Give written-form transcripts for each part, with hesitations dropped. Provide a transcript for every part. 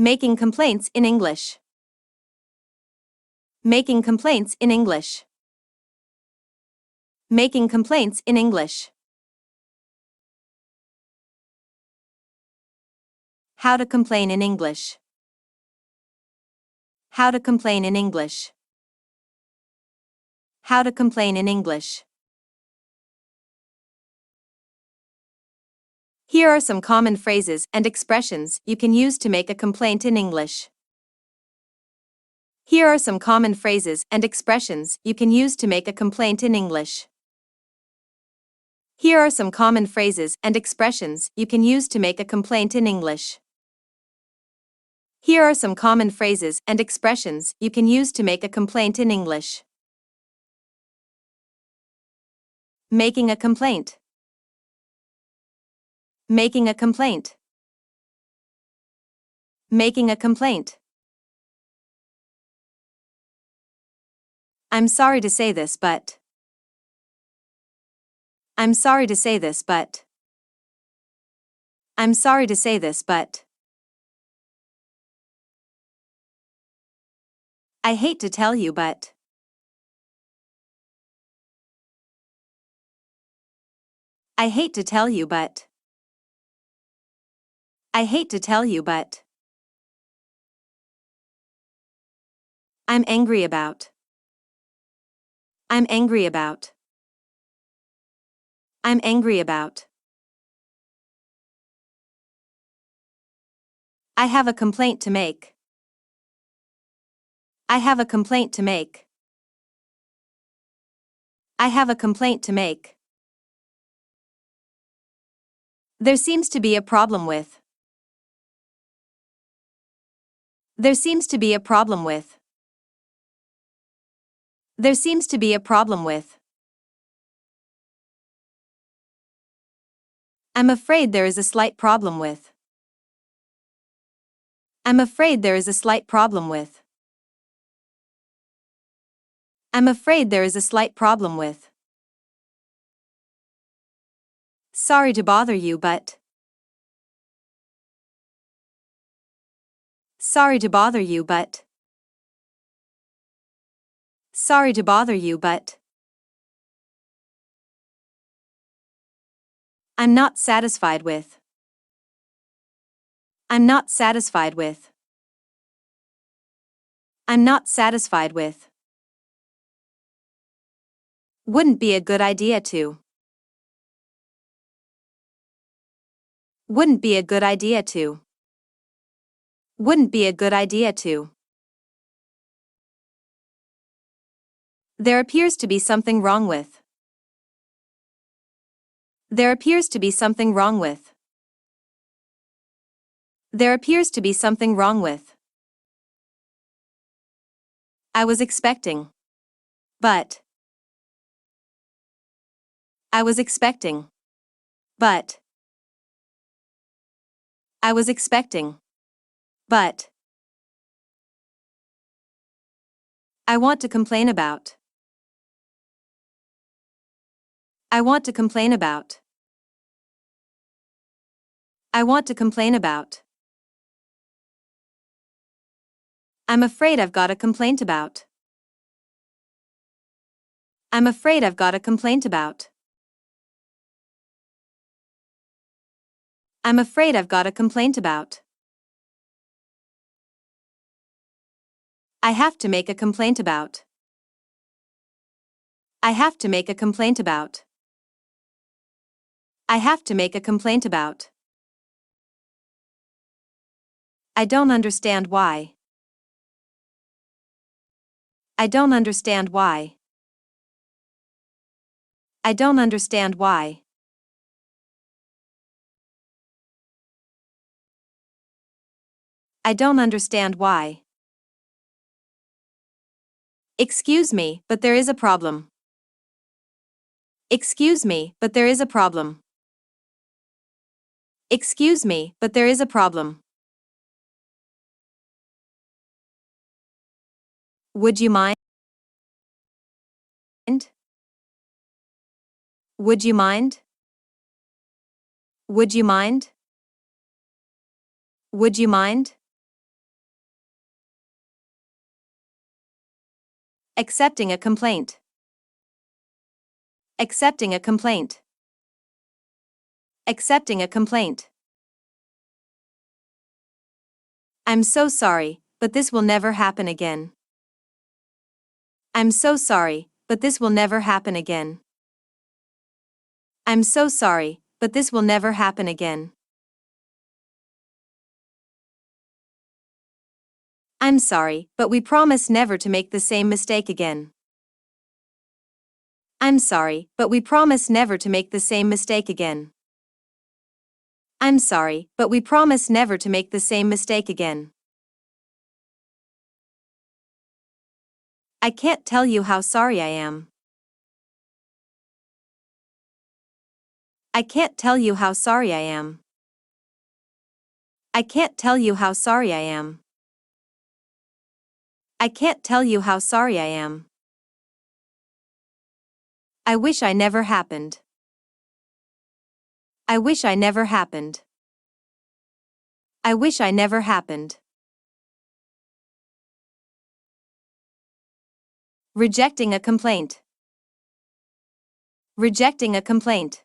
Making complaints in English. Making complaints in English. Making complaints in English. How to complain in English. How to complain in English. How to complain in English. Here are some common phrases and expressions you can use to make a complaint in English. Here are some common phrases and expressions you can use to make a complaint in English. Here are some common phrases and expressions you can use to make a complaint in English. Here are some common phrases and expressions you can use to make a complaint in English. Making a complaint. Making a complaint. Making a complaint. I'm sorry to say this, but. I'm sorry to say this, but. I'm sorry to say this, but. I hate to tell you, but. I hate to tell you, but. I hate to tell you, but. I'm angry about. I'm angry about. I'm angry about. I have a complaint to make. I have a complaint to make. I have a complaint to make. There seems to be a problem with. There seems to be a problem with. There seems to be a problem with. I'm afraid there is a slight problem with. I'm afraid there is a slight problem with. I'm afraid there is a slight problem with. Sorry to bother you, but. Sorry to bother you, but. Sorry to bother you, but. I'm not satisfied with. I'm not satisfied with. I'm not satisfied with. Wouldn't be a good idea to. Wouldn't be a good idea to. Wouldn't be a good idea to. There appears to be something wrong with. There appears to be something wrong with. There appears to be something wrong with. I was expecting. But. I was expecting. But. I was expecting. But. I want to complain about. I want to complain about. I want to complain about. I'm afraid I've got a complaint about. I'm afraid I've got a complaint about. I'm afraid I've got a complaint about. I have to make a complaint about. I have to make a complaint about. I have to make a complaint about. I don't understand why. I don't understand why. I don't understand why. I don't understand why. Excuse me, but there is a problem. Excuse me, but there is a problem. Excuse me, but there is a problem. Would you mind? Would you mind? Would you mind? Would you mind? Accepting a complaint. Accepting a complaint. Accepting a complaint. I'm so sorry, but this will never happen again. I'm so sorry, but this will never happen again. I'm so sorry, but this will never happen again. I'm sorry, but we promise never to make the same mistake again. I'm sorry, but we promise never to make the same mistake again. I'm sorry, but we promise never to make the same mistake again. I can't tell you how sorry I am. I can't tell you how sorry I am. I can't tell you how sorry I am. I can't tell you how sorry I am. I wish I never happened. I wish I never happened. I wish I never happened. Rejecting a complaint. Rejecting a complaint.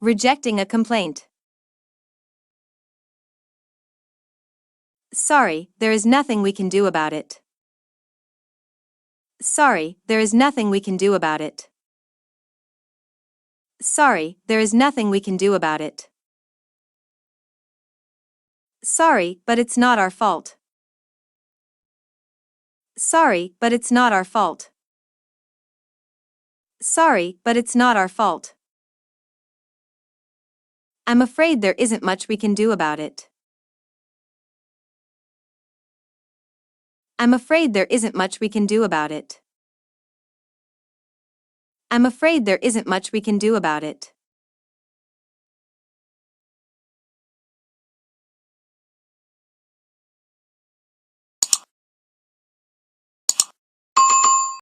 Rejecting a complaint. Sorry, there is nothing we can do about it. Sorry, there is nothing we can do about it. Sorry, there is nothing we can do about it. Sorry, but it's not our fault. Sorry, but it's not our fault. Sorry, but it's not our fault. I'm afraid there isn't much we can do about it. I'm afraid there isn't much we can do about it. I'm afraid there isn't much we can do about it.